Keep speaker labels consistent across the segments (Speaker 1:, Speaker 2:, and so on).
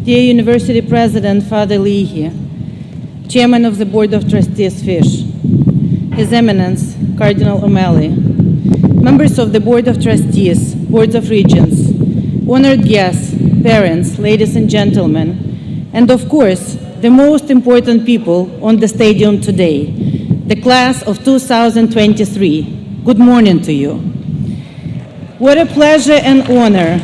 Speaker 1: dear University President Father Leahy, Chairman of the Board of Trustees Fish, His Eminence Cardinal O'Malley, members of the Board of Trustees, Boards of Regents, honored guests, parents, ladies and gentlemen, and of course, the most important people on the stadium today, the class of 2023. Good morning to you. What a pleasure and honor.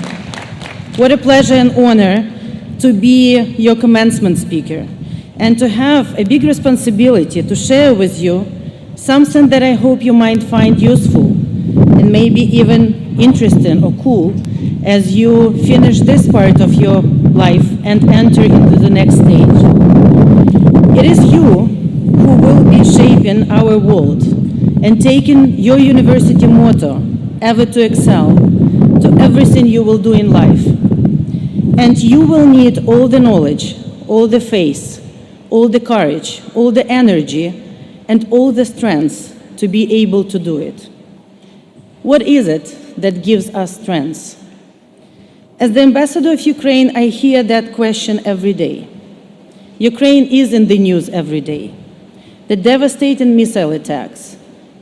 Speaker 1: What a pleasure and honor to be your commencement speaker and to have a big responsibility to share with you something that I hope you might find useful and maybe even interesting or cool as you finish this part of your life and enter into the next stage. It is you who will be shaping our world and taking your university motto, ever to excel, to everything you will do in life. And you will need all the knowledge, all the faith, all the courage, all the energy, and all the strength to be able to do it. What is it that gives us strength? As the ambassador of Ukraine, I hear that question every day. Ukraine is in the news every day. The devastating missile attacks,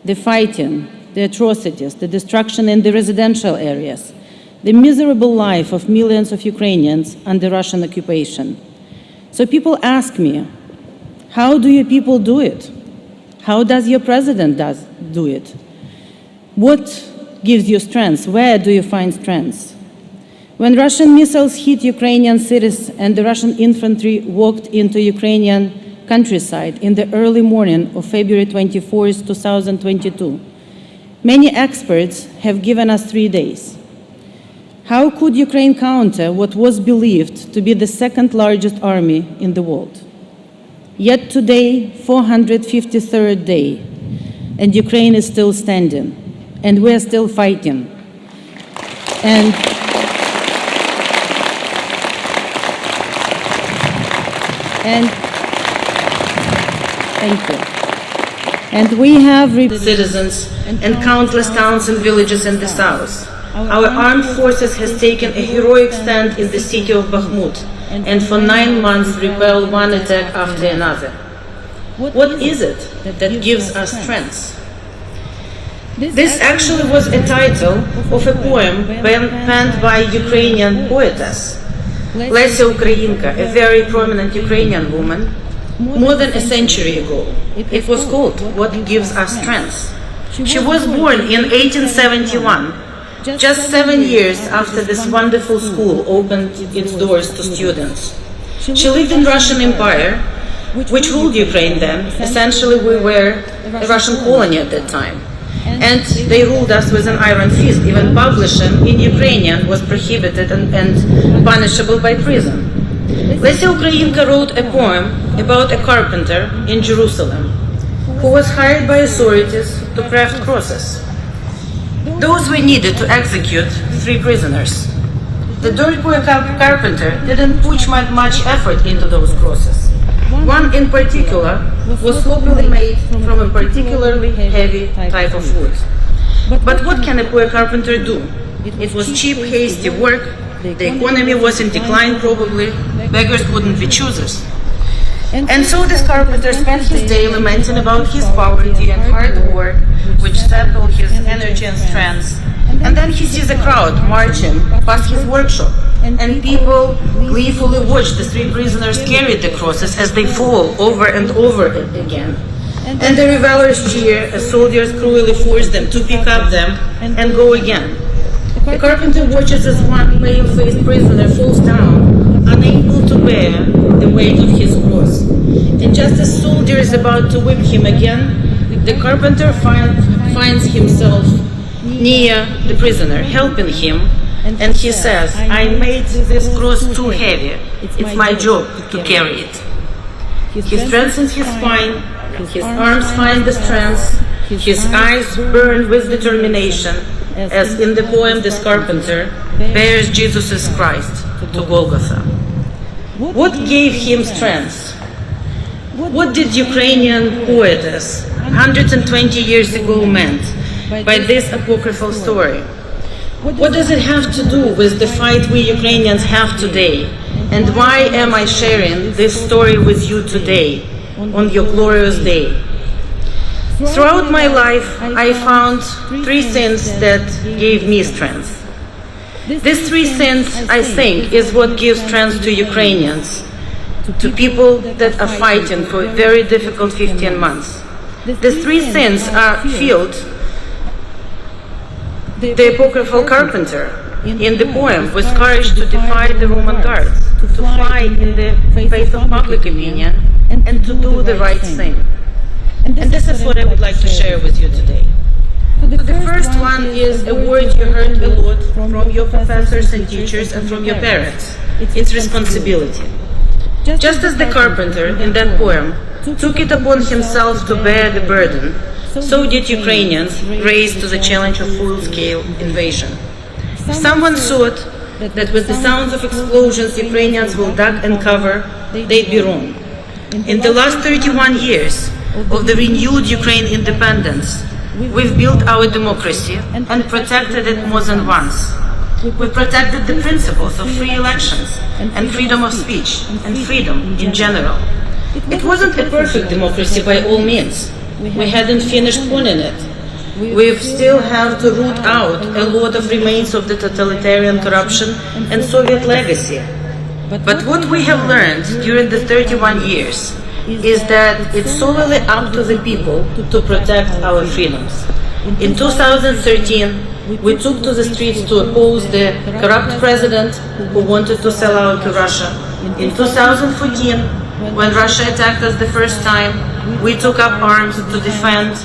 Speaker 1: the fighting, the atrocities, the destruction in the residential areas, the miserable life of millions of Ukrainians under Russian occupation. So people ask me, how do your people do it? How does your president do it? What gives you strength? Where do you find strength? When Russian missiles hit Ukrainian cities and the Russian infantry walked into Ukrainian countryside in the early morning of February 24, 2022, many experts have given us 3 days. How could Ukraine counter what was believed to be the second largest army in the world? Yet today, 453rd day, and Ukraine is still standing, and we're still fighting. And thank you. And we have citizens and countless towns and villages in the south. Our armed forces has taken a heroic stand in the city of Bakhmut and for 9 months repelled one attack after another. What is it that gives us strength? This actually was a title of a poem penned by Ukrainian poetess, Lesia Ukrainka, a very prominent Ukrainian woman, more than a century ago. It was called What Gives Us Strength. She was born in 1871, just 7 years after this wonderful school opened its doors to students. She lived in Russian Empire, which ruled Ukraine then. Essentially, we were a Russian colony at that time. And they ruled us with an iron fist. Even publishing in Ukrainian was prohibited and punishable by prison. Lesia Ukrainka wrote a poem about a carpenter in Jerusalem who was hired by authorities to craft crosses. Those were needed to execute 3 prisoners. The dirt poor carpenter didn't put much effort into those crosses. One in particular was sloppily made from a particularly heavy type of wood. But what can a poor carpenter do? It was cheap, hasty work. The economy was in decline probably. Beggars wouldn't be choosers. And so this carpenter spent his day lamenting about his poverty and hard work, which sapped his energy and strength. And then he sees a crowd marching past his workshop, and people gleefully watch the 3 prisoners carry the crosses as they fall over and over again. And the revelers cheer as soldiers cruelly force them to pick up them and go again. The carpenter watches as one pale-faced prisoner falls down, unable to bear the weight of his cross. And just as soldier is about to whip him again, the carpenter finds himself near the prisoner, helping him, and he says, I made this cross too heavy. It's my job to carry it. He strengthens his spine, his arms find the strength, his eyes burn with determination, as in the poem this carpenter bears Jesus Christ to Golgotha. What gave him strength? What did Ukrainian poetess 120 years ago meant by this apocryphal story? What does it have to do with the fight we Ukrainians have today And why am I sharing this story with you today, on your glorious day? Throughout my life, I found three things that gave me strength. These three things, I think, is what gives strength to Ukrainians, to people that are fighting for a very difficult 15 months. The three things are field, the apocryphal carpenter, in the poem, with courage to defy the Roman guards, to fly in the face of public opinion, and to do the right thing. And this is what I would like to share with you today. The first one is a word you heard a lot from your professors and teachers and from your parents. It's responsibility. Just as the carpenter in that poem took it upon himself to bear the burden, so did Ukrainians raise to the challenge of full-scale invasion. If someone thought that with the sounds of explosions Ukrainians will duck and cover, they'd be wrong. In the last 31 years of the renewed Ukraine independence, we've built our democracy and protected it more than once. We protected the principles of free elections and freedom of speech and freedom in general. It wasn't a perfect democracy by all means. We hadn't finished owning it. We still have to root out a lot of remains of the totalitarian corruption and Soviet legacy. But what we have learned during the 31 years is that it's solely up to the people to protect our freedoms. In 2013, we took to the streets to oppose the corrupt president who wanted to sell out to Russia. In 2014, when Russia attacked us the first time, we took up arms to defend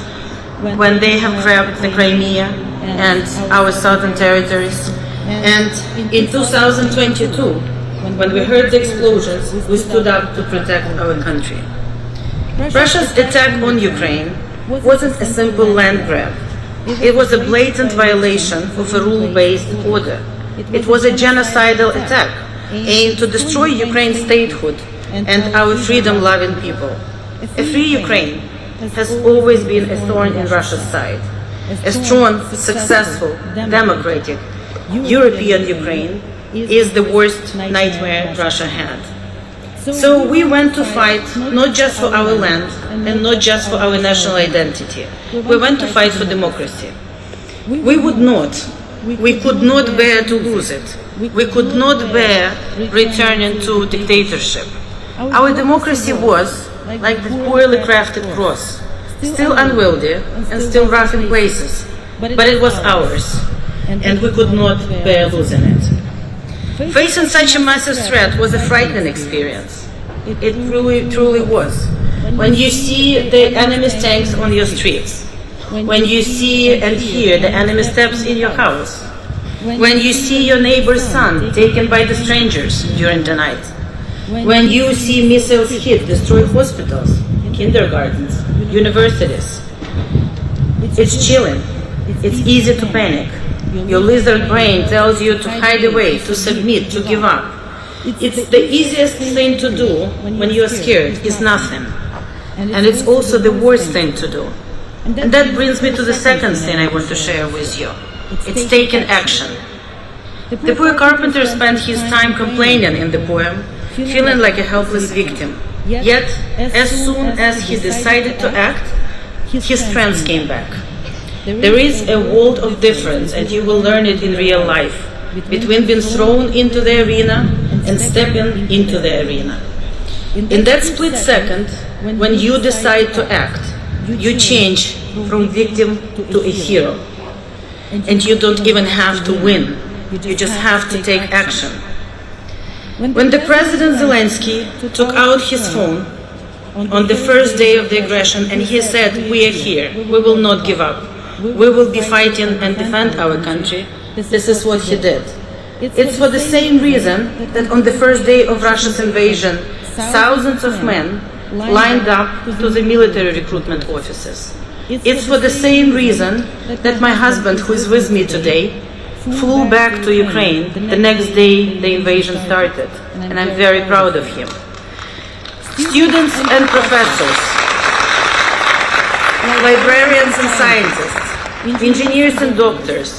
Speaker 1: when they have grabbed the Crimea and our southern territories. And in 2022, when we heard the explosions, we stood up to protect our country. Russia's attack on Ukraine wasn't a simple land grab. It was a blatant violation of a rule-based order. It was a genocidal attack aimed to destroy Ukraine's statehood and our freedom-loving people. A free Ukraine has always been a thorn in Russia's side. A strong, successful, democratic, European Ukraine is the worst nightmare Russia had. So we went to fight not just for our land and not just for our national identity. We went to fight for democracy. We could not bear to lose it. We could not bear returning to dictatorship. Our democracy was like the poorly crafted cross, still unwieldy and still rough in places, but it was ours, and we could not bear losing it. Facing such a massive threat was a frightening experience. It truly was. When you see the enemy's tanks on your streets, when you see and hear the enemy steps in your house, when you see your neighbor's son taken by the strangers during the night, when you see missiles hit, destroy hospitals, kindergartens, universities, it's chilling. It's easy to panic. Your lizard brain tells you to hide away, to submit, to give up. It's the easiest thing to do when you're scared, is nothing. And it's also the worst thing to do. And that brings me to the second thing I want to share with you. It's taking action. The poor carpenter spent his time complaining in the poem, feeling like a helpless victim. Yet, as soon as he decided to act, his strength came back. There is a world of difference, and you will learn it in real life, between being thrown into the arena and stepping into the arena. In that split second, when you decide to act, you change from victim to a hero. And you don't even have to win, you just have to take action. When the President Zelensky took out his phone on the first day of the aggression and he said, "We are here, we will not give up. We will be fighting and defend our country," this is what he did. It's for the same reason that on the first day of Russia's invasion, thousands of men lined up to the military recruitment offices. It's for the same reason that my husband, who is with me today, flew back to Ukraine the next day the invasion started, and I'm very proud of him. Students and professors, librarians and scientists, engineers and doctors,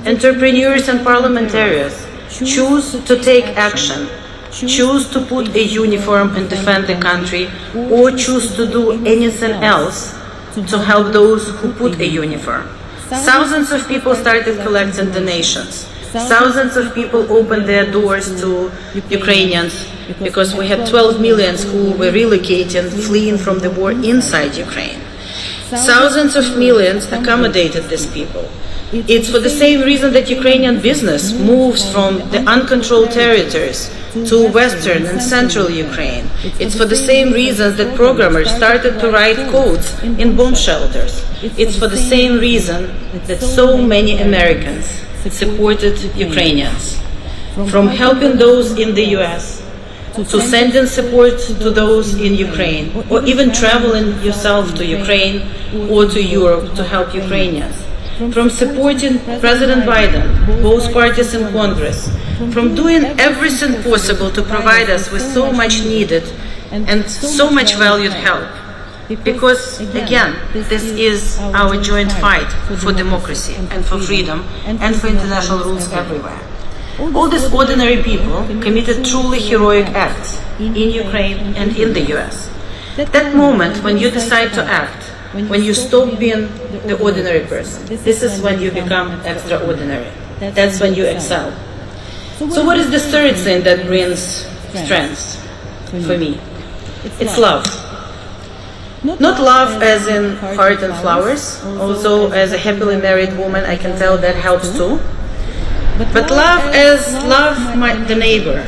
Speaker 1: entrepreneurs and parliamentarians choose to take action, choose to put a uniform and defend the country, or choose to do anything else to help those who put a uniform. Thousands of people started collecting donations. Thousands of people opened their doors to Ukrainians because we had 12 million who were relocating, fleeing from the war inside Ukraine. Thousands of millions accommodated these people. It's for the same reason that Ukrainian business moves from the uncontrolled territories to Western and Central Ukraine. It's for the same reasons that programmers started to write codes in bomb shelters. It's for the same reason that so many Americans supported Ukrainians. From helping those in the US, to sending support to those in Ukraine, or even traveling yourself to Ukraine or to Europe to help Ukrainians. From supporting President Biden, both parties in Congress, from doing everything possible to provide us with so much needed and so much valued help. Because, again, this is our joint fight for democracy and for freedom and for international rules everywhere. All these ordinary people committed truly heroic acts in Ukraine and in the US. That moment when you decide to act, when you stop being the ordinary person, this is when you become extraordinary. That's when you excel. So what is the third thing that brings strength for me? It's love. Not love as in heart and flowers, although as a happily married woman I can tell that helps too. But love as love the neighbor.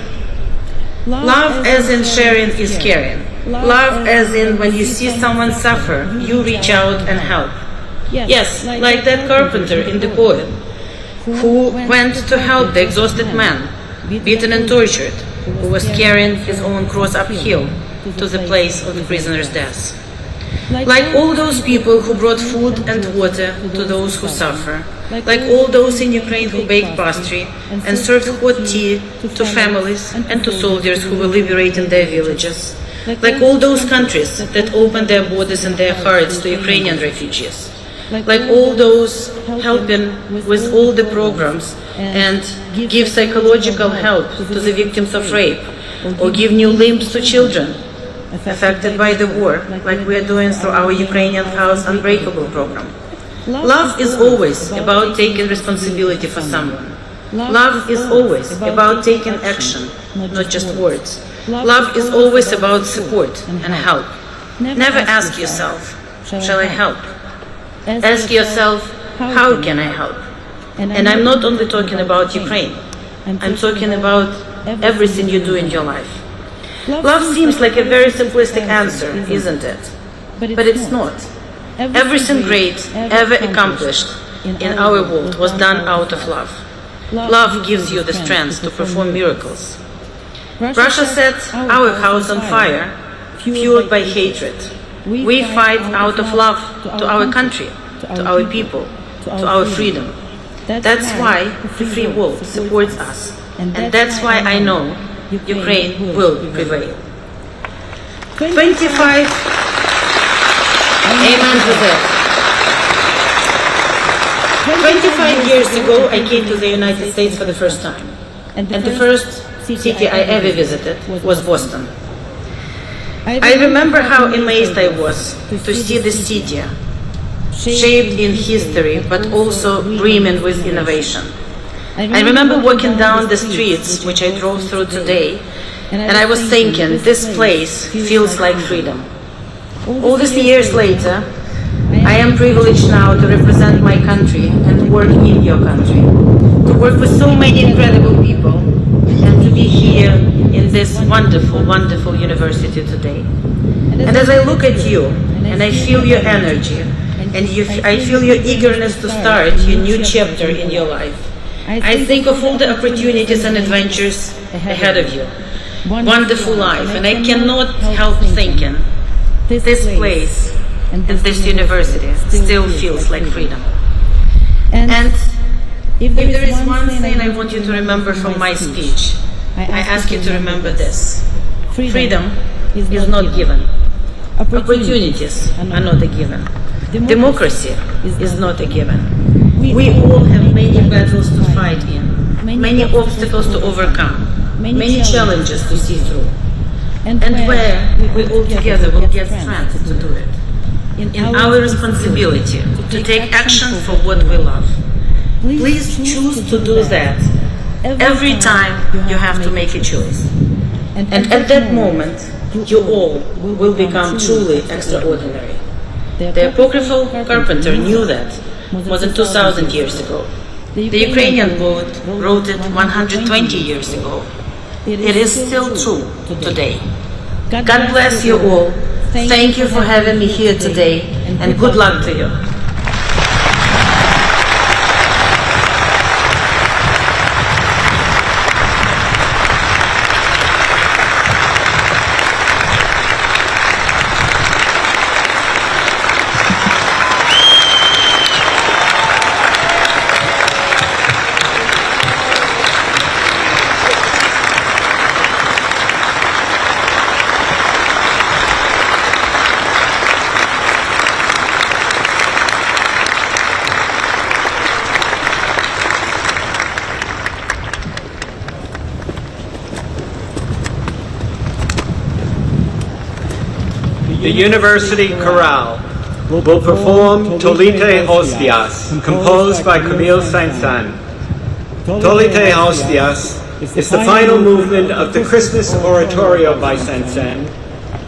Speaker 1: Love as in sharing is caring. Love as in when you see someone suffer, you reach out and help. Yes, like that carpenter in the poem, who went to help the exhausted man, beaten and tortured, who was carrying his own cross uphill to the place of the prisoner's death. Like all those people who brought food and water to those who suffer, like all those in Ukraine who baked pastry and served hot tea to families and to soldiers who were liberating their villages, like all those countries that opened their borders and their hearts to Ukrainian refugees, like all those helping with all the programs and give psychological help to the victims of rape, or give new limbs to children affected by the war, like we are doing through our Ukrainian House Unbreakable program. Love is always about taking responsibility for someone. Love is always about taking action, not just words. Love is always about support and help. Never ask yourself, shall I help? Ask yourself, how can I help? And I'm not only talking about Ukraine. I'm talking about everything you do in your life. Love seems like a very simplistic answer, isn't it? But it's not. Everything great ever accomplished in our world was done out of love. Love gives you the strength to perform miracles. Russia set our house on fire, fueled by hatred. We fight out of love to our country, to our people, to our freedom. That's why the free world supports us. And that's why I know Ukraine will prevail. 25. Amen to that. 25 years ago, I came to the United States for the first time. And the first city I ever visited was Boston. I remember how amazed I was to see the city, shaped in history, but also brimming with innovation. I remember walking down the streets, which I drove through today, and I was thinking, this place feels like freedom. All these years later, I am privileged now to represent my country and work in your country, to work with so many incredible people, and to be here in this wonderful, wonderful university today. And as I look at you, and I feel your energy, and I feel your eagerness to start your new chapter in your life, I think of all the opportunities and adventures ahead of you. Wonderful life, and I cannot help thinking, this place and this university still feels like freedom. And if there is one thing I want you to remember from my speech, I ask you to remember this. Freedom is not given. Opportunities are not a given. Democracy is not a given. We all have many battles to fight in, many obstacles to overcome, many challenges to see through, and where we all together will get strength to do it. In our responsibility to take action for what we love. Please choose to do that every time you have to make a choice. And at that moment, you all will become truly extraordinary. The apocryphal Carpenter knew that more than 2,000 years ago. The Ukrainian poet wrote it 120 years ago. It is still true today. God bless you all. Thank you for having me here today, and good luck to you.
Speaker 2: The University Chorale will perform Tolite Hostias, composed by Camille Saint-Saëns. Tolite Hostias is the final movement of the Christmas Oratorio by Saint-Saëns.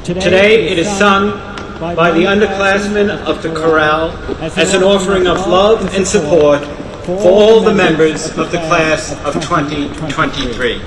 Speaker 2: Today it is sung by the underclassmen of the chorale as an offering of love and support for all the members of the class of 2023.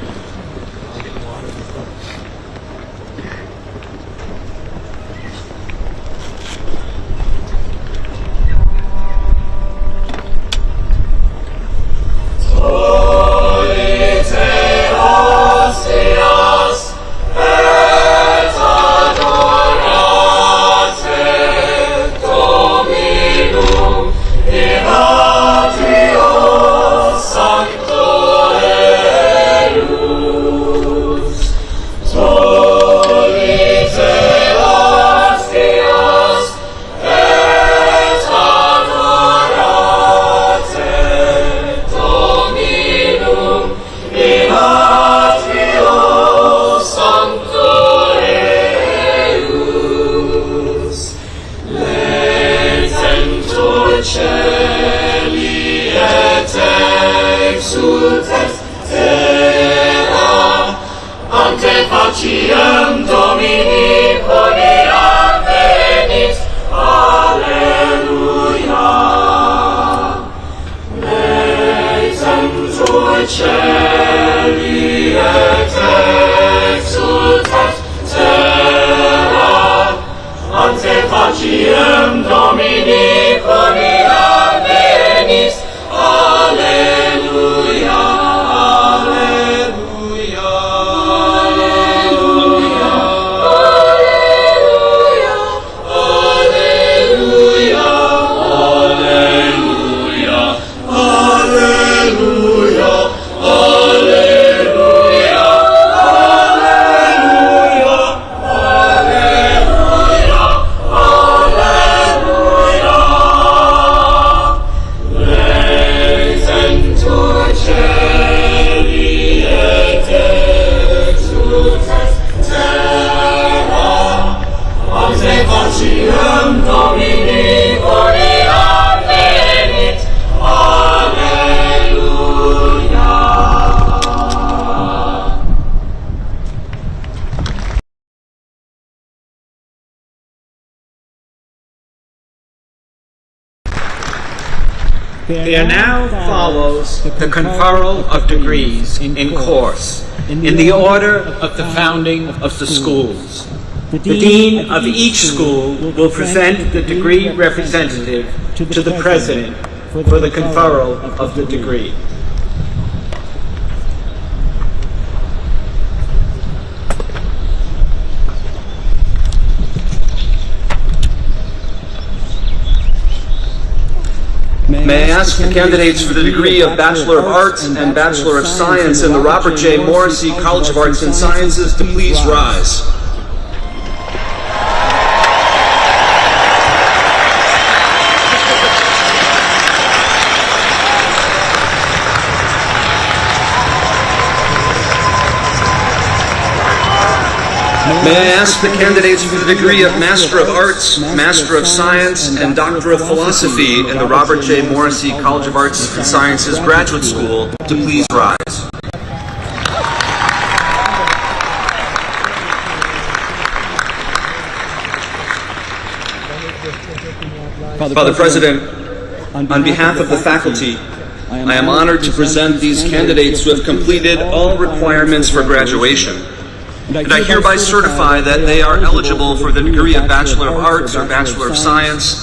Speaker 2: There now follows the conferral of degrees in course, in the order of the founding of the schools. The dean of each school will present the degree representative to the president for the conferral of the degree.
Speaker 3: May I ask the candidates for the degree of Bachelor of Arts and Bachelor of Science in the Robert J. Morrissey College of Arts and Sciences to please rise. May I ask the candidates for the degree of Master of Arts, Master of Science, and Doctor of Philosophy in the Robert J. Morrissey College of Arts and Sciences Graduate School to please rise. Father President, on behalf of the faculty, I am honored to present these candidates who have completed all requirements for graduation. And I hereby certify that they are eligible for the degree of Bachelor of Arts or Bachelor of Science